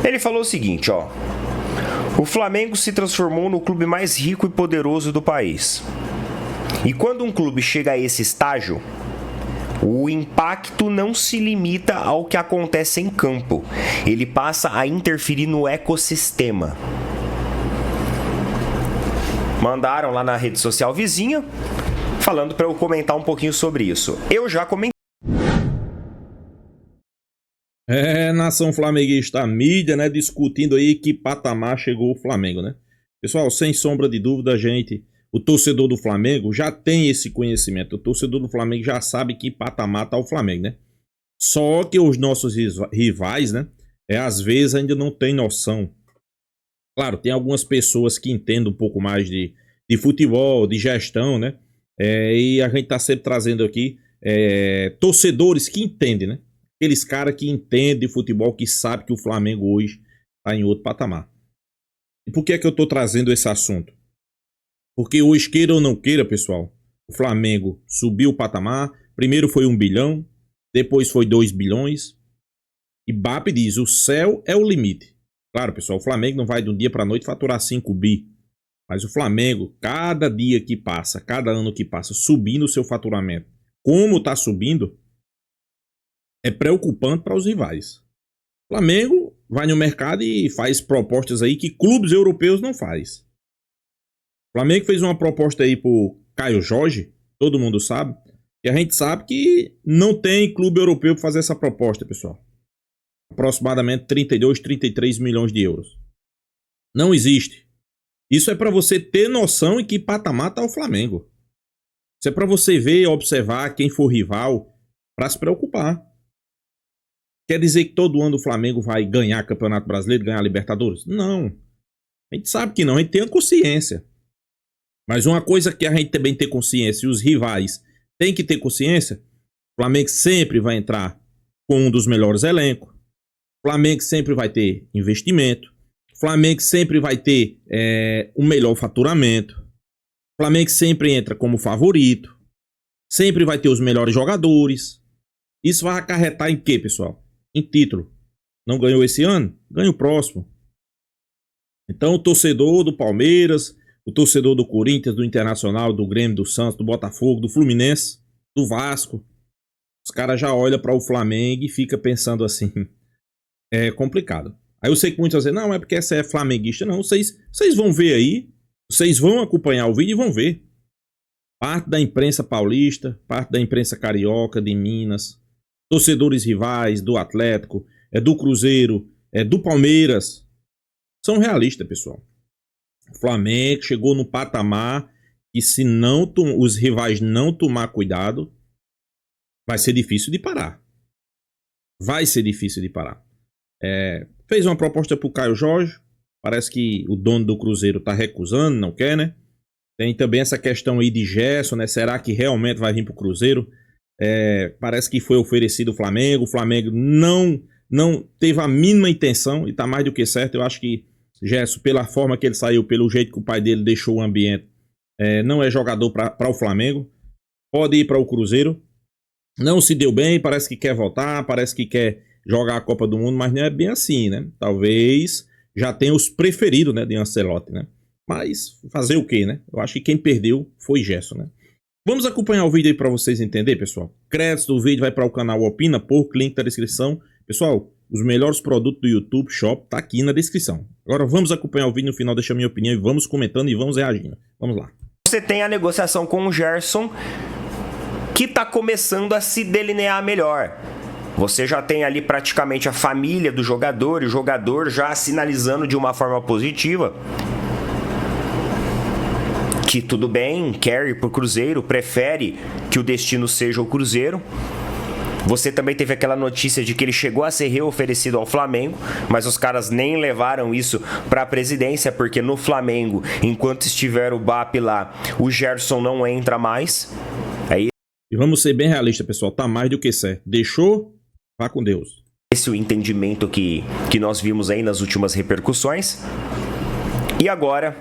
Ele falou o seguinte, ó: o Flamengo se transformou no clube mais rico e poderoso do país. E quando um clube chega a esse estágio, o impacto não se limita ao que acontece em campo. Ele passa a interferir no ecossistema. Mandaram lá na rede social vizinha, falando para eu comentar um pouquinho sobre isso. Eu já comentei. Nação flamenguista, a mídia, né, discutindo aí que patamar chegou o Flamengo, né? Pessoal, sem sombra de dúvida, o torcedor do Flamengo já tem esse conhecimento. O torcedor do Flamengo já sabe que patamar tá o Flamengo, né? Só que os nossos rivais, né, às vezes ainda não tem noção. Claro, tem algumas pessoas que entendem um pouco mais de futebol, de gestão, né? E a gente tá sempre trazendo aqui torcedores que entendem, né? Aqueles caras que entendem de futebol, que sabem que o Flamengo hoje está em outro patamar. E por que é que eu estou trazendo esse assunto? Porque hoje, queira ou não queira, pessoal, o Flamengo subiu o patamar. Primeiro foi 1 bilhão, depois foi 2 bilhões. E BAP diz, o céu é o limite. Claro, pessoal, o Flamengo não vai de um dia para a noite faturar 5 bi. Mas o Flamengo, cada dia que passa, cada ano que passa, subindo o seu faturamento, como está subindo, é preocupante para os rivais. O Flamengo vai no mercado e faz propostas aí que clubes europeus não faz. O Flamengo fez uma proposta aí pro Caio Jorge, todo mundo sabe, e a gente sabe que não tem clube europeu para fazer essa proposta, pessoal. Aproximadamente 32, 33 milhões de euros. Não existe. Isso é para você ter noção em que patamar está o Flamengo. Isso é para você ver e observar quem for rival para se preocupar. Quer dizer que todo ano o Flamengo vai ganhar Campeonato Brasileiro, ganhar Libertadores? Não. A gente sabe que não, a gente tem a consciência. Mas uma coisa que a gente também tem consciência, e os rivais têm que ter consciência, o Flamengo sempre vai entrar com um dos melhores elencos, o Flamengo sempre vai ter investimento, o Flamengo sempre vai ter o melhor faturamento, o Flamengo sempre entra como favorito, sempre vai ter os melhores jogadores. Isso vai acarretar em quê, pessoal? Em título. Não ganhou esse ano? Ganha o próximo. Então o torcedor do Palmeiras, o torcedor do Corinthians, do Internacional, do Grêmio, do Santos, do Botafogo, do Fluminense, do Vasco, os caras já olham para o Flamengo e fica pensando assim, é complicado. Aí eu sei que muitos vão dizer, não, é porque essa é flamenguista. Não, vocês vão ver aí, vocês vão acompanhar o vídeo e vão ver. Parte da imprensa paulista, parte da imprensa carioca, de Minas, torcedores rivais do Atlético, do Cruzeiro, do Palmeiras, são realistas, pessoal. O Flamengo chegou no patamar que se não os rivais não tomar cuidado, vai ser difícil de parar. Vai ser difícil de parar. Fez uma proposta para o Caio Jorge, parece que o dono do Cruzeiro está recusando, não quer, né? Tem também essa questão aí de Gerson, né? Será que realmente vai vir para o Cruzeiro? Parece que foi oferecido o Flamengo não teve a mínima intenção e está mais do que certo. Eu acho que Gerson, pela forma que ele saiu, pelo jeito que o pai dele deixou o ambiente, não é jogador para o Flamengo. Pode ir para o Cruzeiro. Não se deu bem, parece que quer voltar, parece que quer jogar a Copa do Mundo, mas não é bem assim, né? Talvez já tenha os preferidos, né, de Ancelotti, né? Mas fazer o quê, né? Eu acho que quem perdeu foi Gerson, né? Vamos acompanhar o vídeo aí para vocês entenderem, pessoal. Créditos do vídeo vai para o canal Opina Porco, link na descrição. Pessoal, os melhores produtos do YouTube Shop tá aqui na descrição. Agora vamos acompanhar o vídeo, no final deixa a minha opinião e vamos comentando e vamos reagindo. Vamos lá. Você tem a negociação com o Gerson, que tá começando a se delinear melhor. Você já tem ali praticamente a família do jogador e o jogador já sinalizando de uma forma positiva que tudo bem, quer ir pro Cruzeiro, prefere que o destino seja o Cruzeiro. Você também teve aquela notícia de que ele chegou a ser reoferecido ao Flamengo, mas os caras nem levaram isso para a presidência, porque no Flamengo, enquanto estiver o BAP lá, o Gerson não entra mais. Aí... E vamos ser bem realistas, pessoal, tá mais do que certo. Deixou, vá com Deus. Esse é o entendimento que nós vimos aí nas últimas repercussões. E agora,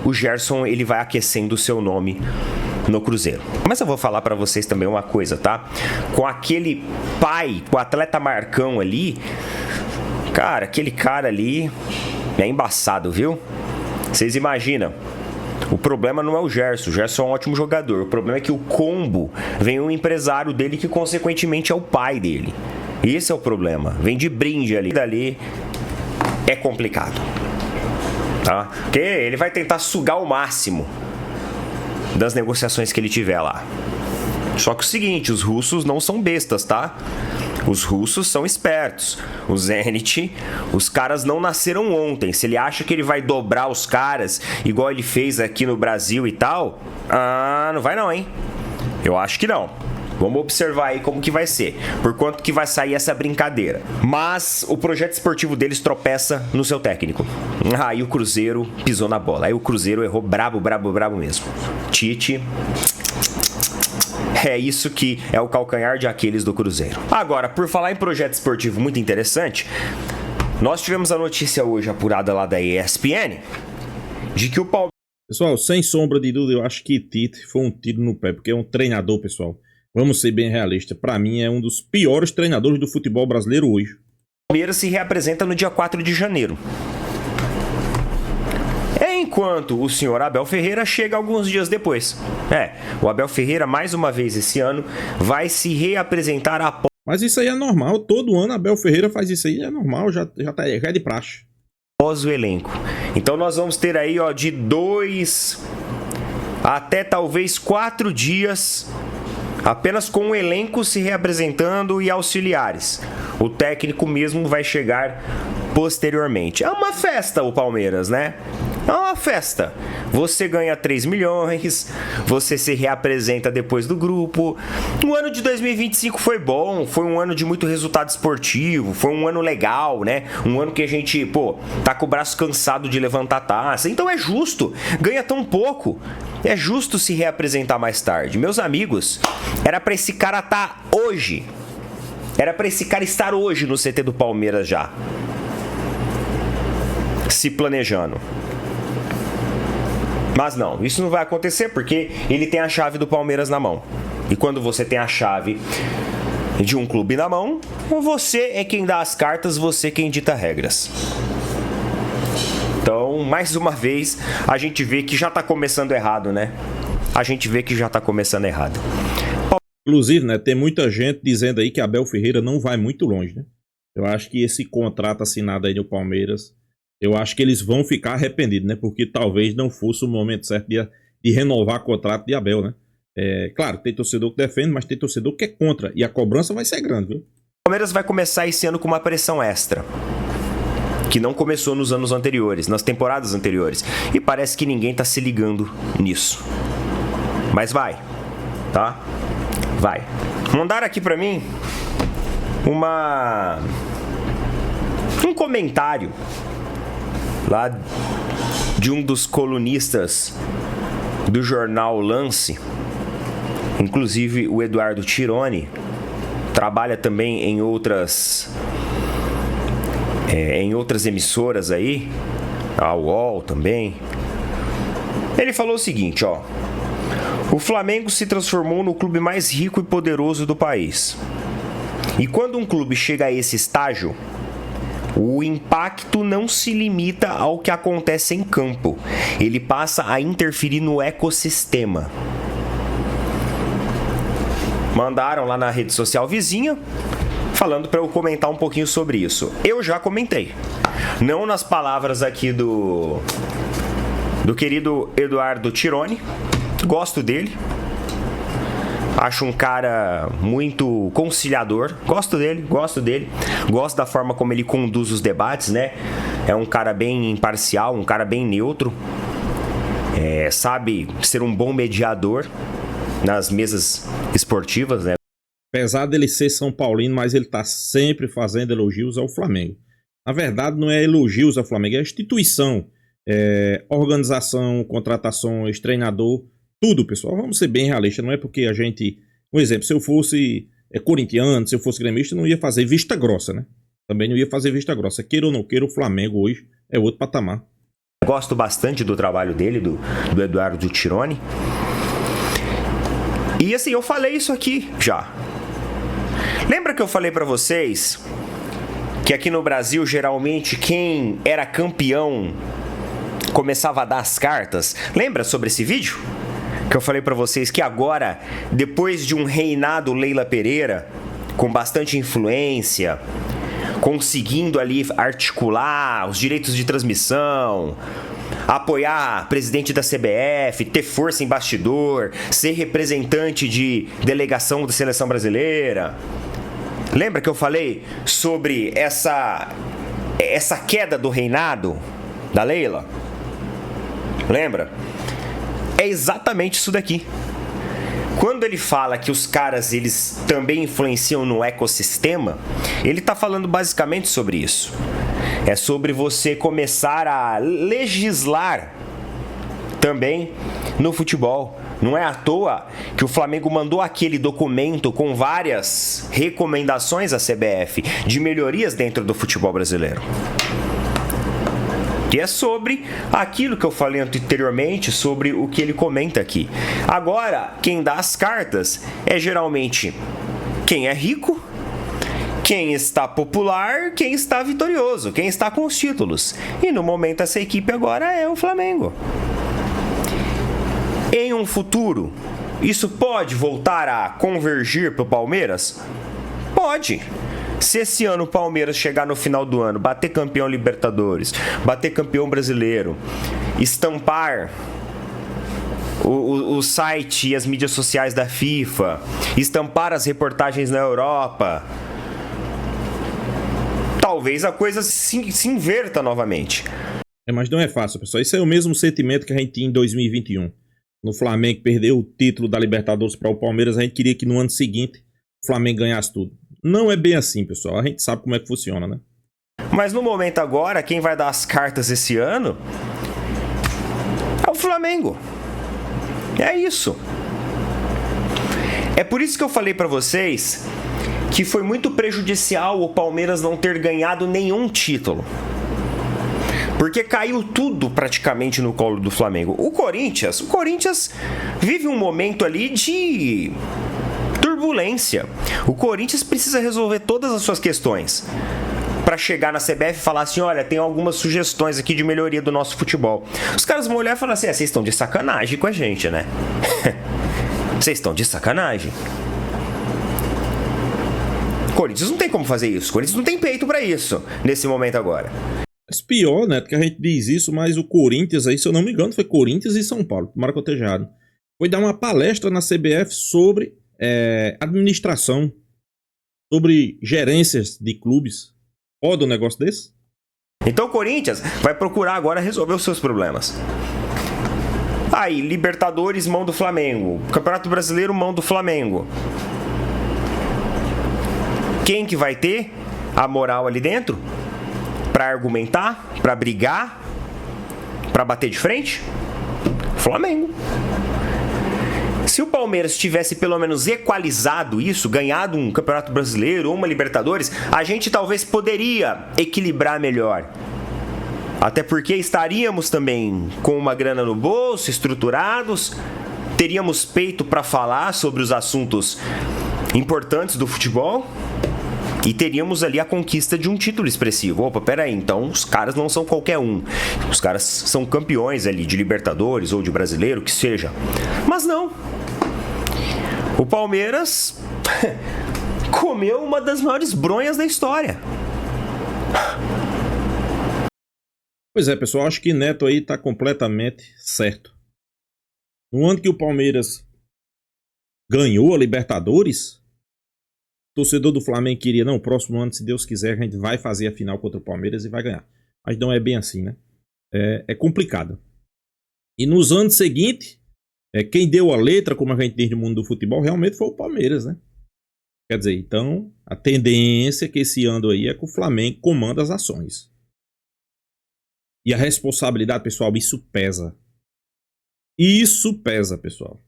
o Gerson ele vai aquecendo o seu nome no Cruzeiro. Mas eu vou falar para vocês também uma coisa, tá? Com aquele pai, com o atleta Marcão ali, Cara, aquele cara ali é embaçado, viu? Vocês imaginam? O problema não é o Gerson é um ótimo jogador. O problema é que o combo vem um empresário dele que consequentemente é o pai dele. Esse é o problema. Vem de brinde ali. Dali é complicado. Tá? Porque ele vai tentar sugar o máximo das negociações que ele tiver lá. Só que o seguinte, os russos não são bestas, tá? Os russos são espertos. O Zenit, os caras não nasceram ontem. Se ele acha que ele vai dobrar os caras, igual ele fez aqui no Brasil e tal, não vai não, hein? Eu acho que não. Vamos observar aí como que vai ser, por quanto que vai sair essa brincadeira. Mas o projeto esportivo deles tropeça no seu técnico. Aí o Cruzeiro pisou na bola. Aí o Cruzeiro errou brabo mesmo. Tite... É isso que é o calcanhar de Aquiles do Cruzeiro. Agora, por falar em projeto esportivo muito interessante, nós tivemos a notícia hoje apurada lá da ESPN de que o Palmeiras... Pessoal, sem sombra de dúvida, eu acho que Tite foi um tiro no pé, porque é um treinador, pessoal. Vamos ser bem realistas. Para mim, é um dos piores treinadores do futebol brasileiro hoje. O Palmeiras se reapresenta no dia 4 de janeiro. Enquanto o senhor Abel Ferreira chega alguns dias depois. O Abel Ferreira, mais uma vez esse ano, vai se reapresentar após... Mas isso aí é normal. Todo ano Abel Ferreira faz isso aí. É normal, já é de praxe. Após o elenco. Então nós vamos ter aí de 2 até talvez 4 dias apenas com o elenco se reapresentando e auxiliares. O técnico mesmo vai chegar posteriormente. É uma festa o Palmeiras, né? É uma festa. Você ganha 3 milhões, você se reapresenta depois do grupo. O ano de 2025 foi bom, foi um ano de muito resultado esportivo, foi um ano legal, né? Um ano que a gente, tá com o braço cansado de levantar taça. Então é justo, ganha tão pouco. É justo se reapresentar mais tarde. Meus amigos, era pra esse cara estar hoje. Era pra esse cara estar hoje no CT do Palmeiras já. Se planejando. Mas não, isso não vai acontecer porque ele tem a chave do Palmeiras na mão. E quando você tem a chave de um clube na mão, você é quem dá as cartas, você é quem dita regras. Então, mais uma vez, a gente vê que já tá começando errado, né? A gente vê que já tá começando errado. Inclusive, né, tem muita gente dizendo aí que Abel Ferreira não vai muito longe, né? Eu acho que esse contrato assinado aí no Palmeiras... Eu acho que eles vão ficar arrependidos, né? Porque talvez não fosse o momento certo de renovar o contrato de Abel, né? Claro, tem torcedor que defende, mas tem torcedor que é contra. E a cobrança vai ser grande, viu? O Palmeiras vai começar esse ano com uma pressão extra. Que não começou nos anos anteriores, nas temporadas anteriores. E parece que ninguém tá se ligando nisso. Mas vai, tá? Vai. Mandaram aqui pra mim um comentário lá de um dos colunistas do jornal Lance, inclusive o Eduardo Tironi, trabalha também em outras emissoras aí, a UOL também. Ele falou o seguinte, o Flamengo se transformou no clube mais rico e poderoso do país. E quando um clube chega a esse estágio, o impacto não se limita ao que acontece em campo. Ele passa a interferir no ecossistema. Mandaram lá na rede social vizinha, falando para eu comentar um pouquinho sobre isso. Eu já comentei. Não nas palavras aqui do querido Eduardo Tironi. Gosto dele. Acho um cara muito conciliador. Gosto dele. Gosto da forma como ele conduz os debates, né? É um cara bem imparcial, um cara bem neutro. Sabe ser um bom mediador nas mesas esportivas, né? Apesar dele ser São Paulino, mas ele tá sempre fazendo elogios ao Flamengo. Na verdade, não é elogios ao Flamengo, é a instituição, organização, contratações, treinador... Tudo, pessoal. Vamos ser bem realistas. Não é porque a gente... Um exemplo, se eu fosse corintiano, se eu fosse gremista, não ia fazer vista grossa, né? Também não ia fazer vista grossa. Queira ou não queira, o Flamengo hoje é outro patamar. Gosto bastante do trabalho dele, do Eduardo Tironi. E assim, eu falei isso aqui já. Lembra que eu falei pra vocês que aqui no Brasil, geralmente, quem era campeão começava a dar as cartas. Lembra sobre esse vídeo? Que eu falei pra vocês que agora, depois de um reinado Leila Pereira, com bastante influência, conseguindo ali articular os direitos de transmissão, apoiar presidente da CBF, ter força em bastidor, ser representante de delegação da seleção brasileira. Lembra que eu falei sobre essa queda do reinado da Leila? Lembra? É exatamente isso daqui. Quando ele fala que os caras eles também influenciam no ecossistema, ele está falando basicamente sobre isso. É sobre você começar a legislar também no futebol. Não é à toa que o Flamengo mandou aquele documento com várias recomendações à CBF de melhorias dentro do futebol brasileiro. Que é sobre aquilo que eu falei anteriormente, sobre o que ele comenta aqui. Agora, quem dá as cartas é geralmente quem é rico, quem está popular, quem está vitorioso, quem está com os títulos. E no momento essa equipe agora é o Flamengo. Em um futuro, isso pode voltar a convergir para o Palmeiras? Pode. Se esse ano o Palmeiras chegar no final do ano, bater campeão Libertadores, bater campeão brasileiro, estampar o site e as mídias sociais da FIFA, estampar as reportagens na Europa, talvez a coisa se inverta novamente. Mas não é fácil, pessoal. Isso é o mesmo sentimento que a gente tinha em 2021. No Flamengo perdeu o título da Libertadores para o Palmeiras, a gente queria que no ano seguinte o Flamengo ganhasse tudo. Não é bem assim, pessoal. A gente sabe como é que funciona, né? Mas no momento agora, quem vai dar as cartas esse ano é o Flamengo. É isso. É por isso que eu falei pra vocês que foi muito prejudicial o Palmeiras não ter ganhado nenhum título. Porque caiu tudo praticamente no colo do Flamengo. O Corinthians vive um momento ali de turbulência. O Corinthians precisa resolver todas as suas questões para chegar na CBF e falar assim, olha, tem algumas sugestões aqui de melhoria do nosso futebol. Os caras vão olhar e falar assim, vocês estão de sacanagem com a gente, né? Vocês estão de sacanagem. O Corinthians não tem como fazer isso. O Corinthians não tem peito para isso nesse momento agora. Mas pior, né? Porque a gente diz isso, mas o Corinthians aí, se eu não me engano, foi Corinthians e São Paulo. Tomara que eu esteja errado. Foi dar uma palestra na CBF sobre administração, sobre gerências de clubes. Pode um negócio desse? Então o Corinthians vai procurar agora resolver os seus problemas. Aí, Libertadores, mão do Flamengo. Campeonato Brasileiro, mão do Flamengo. Quem que vai ter a moral ali dentro? Pra argumentar? Pra brigar? Pra bater de frente? Flamengo. Se o Palmeiras tivesse pelo menos equalizado isso, ganhado um Campeonato Brasileiro ou uma Libertadores, a gente talvez poderia equilibrar melhor. Até porque estaríamos também com uma grana no bolso, estruturados, teríamos peito para falar sobre os assuntos importantes do futebol e teríamos ali a conquista de um título expressivo. Opa, peraí, então os caras não são qualquer um. Os caras são campeões ali de Libertadores ou de Brasileiro, que seja. Mas não. O Palmeiras comeu uma das maiores bronhas da história. Pois é, pessoal, acho que Neto aí tá completamente certo. No ano que o Palmeiras ganhou a Libertadores, o torcedor do Flamengo queria, não, próximo ano, se Deus quiser, a gente vai fazer a final contra o Palmeiras e vai ganhar. Mas não é bem assim, né? É complicado. E nos anos seguintes, quem deu a letra, como a gente diz no mundo do futebol, realmente foi o Palmeiras, né? Quer dizer, então, a tendência que esse ano aí é que o Flamengo comanda as ações. E a responsabilidade, pessoal, isso pesa. Isso pesa, pessoal.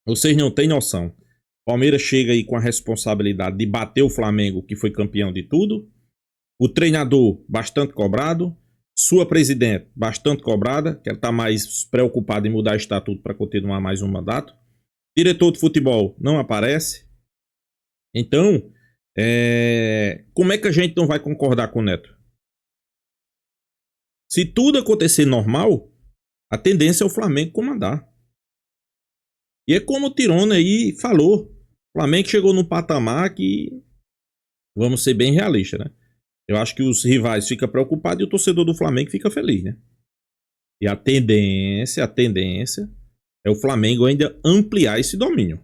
Vocês não têm noção. O Palmeiras chega aí com a responsabilidade de bater o Flamengo, que foi campeão de tudo. O treinador, bastante cobrado. Sua presidente, bastante cobrada, que ela está mais preocupada em mudar o estatuto para continuar mais um mandato. Diretor de futebol não aparece. Então, Como é que a gente não vai concordar com o Neto? Se tudo acontecer normal, a tendência é o Flamengo comandar. E é como o Tirone aí falou. O Flamengo chegou num patamar que, vamos ser bem realistas, né? Eu acho que os rivais ficam preocupados e o torcedor do Flamengo fica feliz, né? E a tendência é o Flamengo ainda ampliar esse domínio.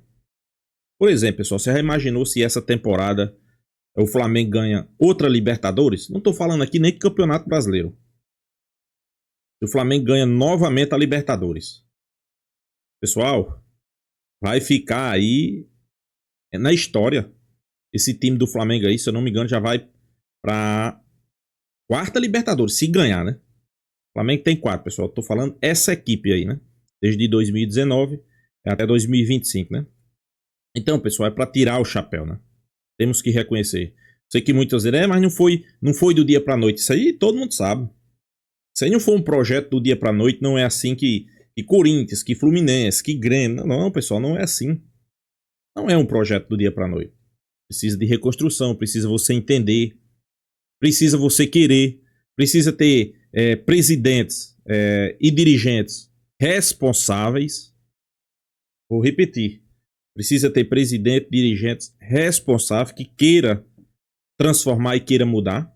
Por exemplo, pessoal, você já imaginou se essa temporada o Flamengo ganha outra Libertadores? Não estou falando aqui nem de Campeonato Brasileiro. Se o Flamengo ganha novamente a Libertadores. Pessoal, vai ficar aí na história. Esse time do Flamengo aí, se eu não me engano, já vai pra quarta Libertadores, se ganhar, né? O Flamengo tem 4, pessoal. Tô falando essa equipe aí, né? Desde 2019 até 2025, né? Então, pessoal, é pra tirar o chapéu, né? Temos que reconhecer. Sei que muitas vezes, mas não foi do dia pra noite. Isso aí todo mundo sabe. Isso aí não foi um projeto do dia pra noite, não é assim que Corinthians, que Fluminense, que Grêmio. Não, pessoal, não é assim. Não é um projeto do dia pra noite. Precisa de reconstrução, precisa você entender, precisa você querer, precisa ter presidentes e dirigentes responsáveis. Vou repetir. Precisa ter presidente, dirigentes responsáveis que queira transformar e queira mudar.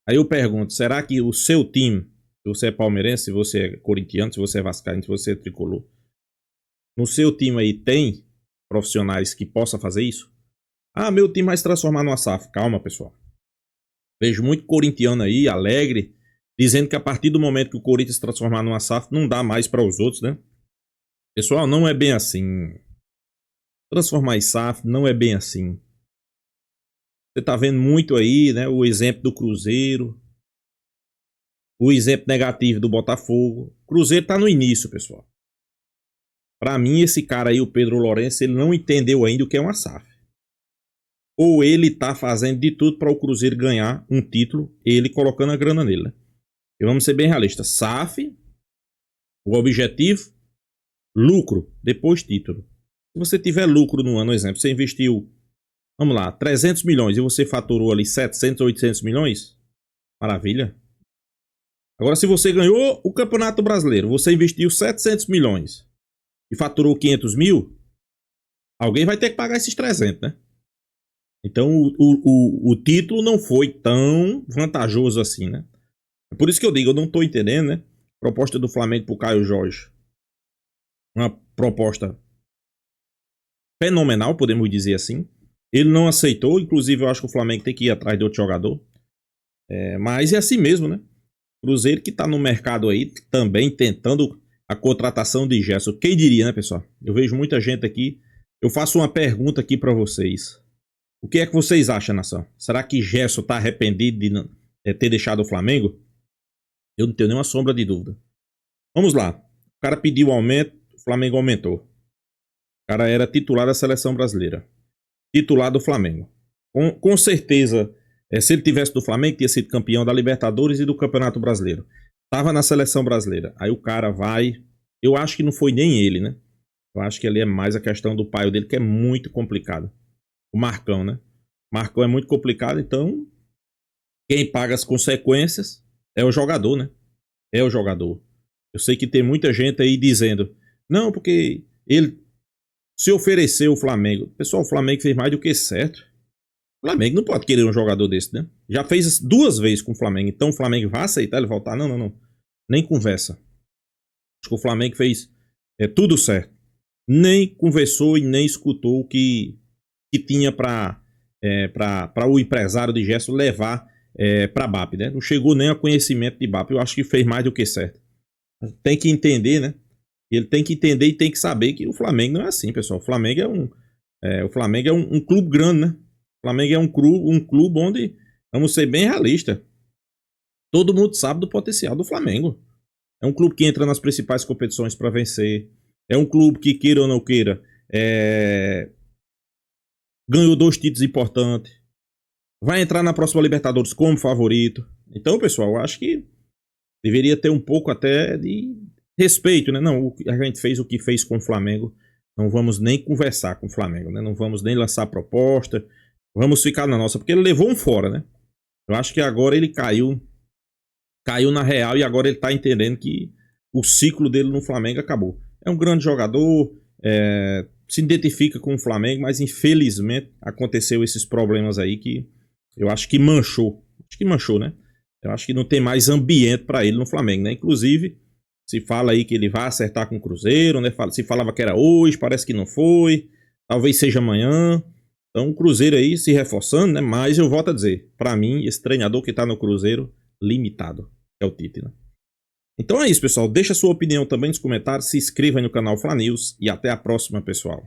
Aí eu pergunto, será que o seu time, se você é palmeirense, se você é corintiano, se você é vascaíno, se você é tricolor, no seu time aí tem profissionais que possam fazer isso? Ah, meu time vai se transformar numa SAF. Calma, pessoal. Vejo muito corintiano aí, alegre, dizendo que a partir do momento que o Corinthians se transformar numa SAF, não dá mais para os outros, né? Pessoal, não é bem assim. Transformar em SAF não é bem assim. Você tá vendo muito aí, né? O exemplo do Cruzeiro. O exemplo negativo do Botafogo. O Cruzeiro tá no início, pessoal. Para mim, esse cara aí, o Pedro Lourenço, ele não entendeu ainda o que é uma SAF. Ou ele tá fazendo de tudo para o Cruzeiro ganhar um título, ele colocando a grana nele, né? E vamos ser bem realistas. SAF, o objetivo, lucro, depois título. Se você tiver lucro no ano, exemplo, você investiu, vamos lá, 300 milhões e você faturou ali 700, 800 milhões, maravilha. Agora, se você ganhou o Campeonato Brasileiro, você investiu 700 milhões e faturou 500 mil, alguém vai ter que pagar esses 300, né? Então, o título não foi tão vantajoso assim, né? É por isso que eu digo, eu não tô entendendo, né? Proposta do Flamengo pro Caio Jorge. Uma proposta fenomenal, podemos dizer assim. Ele não aceitou, inclusive eu acho que o Flamengo tem que ir atrás de outro jogador. Mas é assim mesmo, né? Cruzeiro que tá no mercado aí também tentando a contratação de Gerson. Quem diria, né, pessoal? Eu vejo muita gente aqui. Eu faço uma pergunta aqui para vocês. O que é que vocês acham, nação? Será que Gerson tá arrependido de ter deixado o Flamengo? Eu não tenho nenhuma sombra de dúvida. Vamos lá. O cara pediu aumento, o Flamengo aumentou. O cara era titular da seleção brasileira. Titular do Flamengo. Com certeza, se ele tivesse do Flamengo, tinha sido campeão da Libertadores e do Campeonato Brasileiro. Tava na seleção brasileira. Aí o cara vai... Eu acho que não foi nem ele, né? Eu acho que ali é mais a questão do pai dele, que é muito complicado. O Marcão, né? O Marcão é muito complicado, então... Quem paga as consequências é o jogador, né? É o jogador. Eu sei que tem muita gente aí dizendo... Não, porque ele se ofereceu o Flamengo. Pessoal, o Flamengo fez mais do que certo. O Flamengo não pode querer um jogador desse, né? Já fez 2 vezes com o Flamengo. Então o Flamengo vai aceitar ele voltar? Não, não, não. Nem conversa. Acho que o Flamengo fez tudo certo. Nem conversou e nem escutou o que tinha para o empresário de Gerson levar para BAP, né? Não chegou nem a conhecimento de BAP. Eu acho que fez mais do que certo. Tem que entender, né? Ele tem que entender e tem que saber que o Flamengo não é assim, pessoal. O Flamengo o Flamengo é um clube grande, né? O Flamengo é um clube onde, vamos ser bem realistas, todo mundo sabe do potencial do Flamengo. É um clube que entra nas principais competições para vencer. É um clube que, queira ou não queira, ganhou 2 títulos importantes. Vai entrar na próxima Libertadores como favorito. Então, pessoal, eu acho que deveria ter um pouco até de respeito, né? Não, a gente fez o que fez com o Flamengo. Não vamos nem conversar com o Flamengo, né? Não vamos nem lançar proposta. Vamos ficar na nossa, porque ele levou um fora, né? Eu acho que agora ele caiu na real e agora ele tá entendendo que o ciclo dele no Flamengo acabou. É um grande jogador, se identifica com o Flamengo, mas infelizmente aconteceu esses problemas aí que eu acho que manchou. Acho que manchou, né? Eu acho que não tem mais ambiente para ele no Flamengo, né? Inclusive, se fala aí que ele vai acertar com o Cruzeiro, né? Se falava que era hoje, parece que não foi. Talvez seja amanhã. Então o Cruzeiro aí se reforçando, né? Mas eu volto a dizer, para mim, esse treinador que tá no Cruzeiro, limitado. É o Tite, né? Então é isso, pessoal. Deixa a sua opinião também nos comentários, se inscreva aí no canal Fla News e até a próxima, pessoal.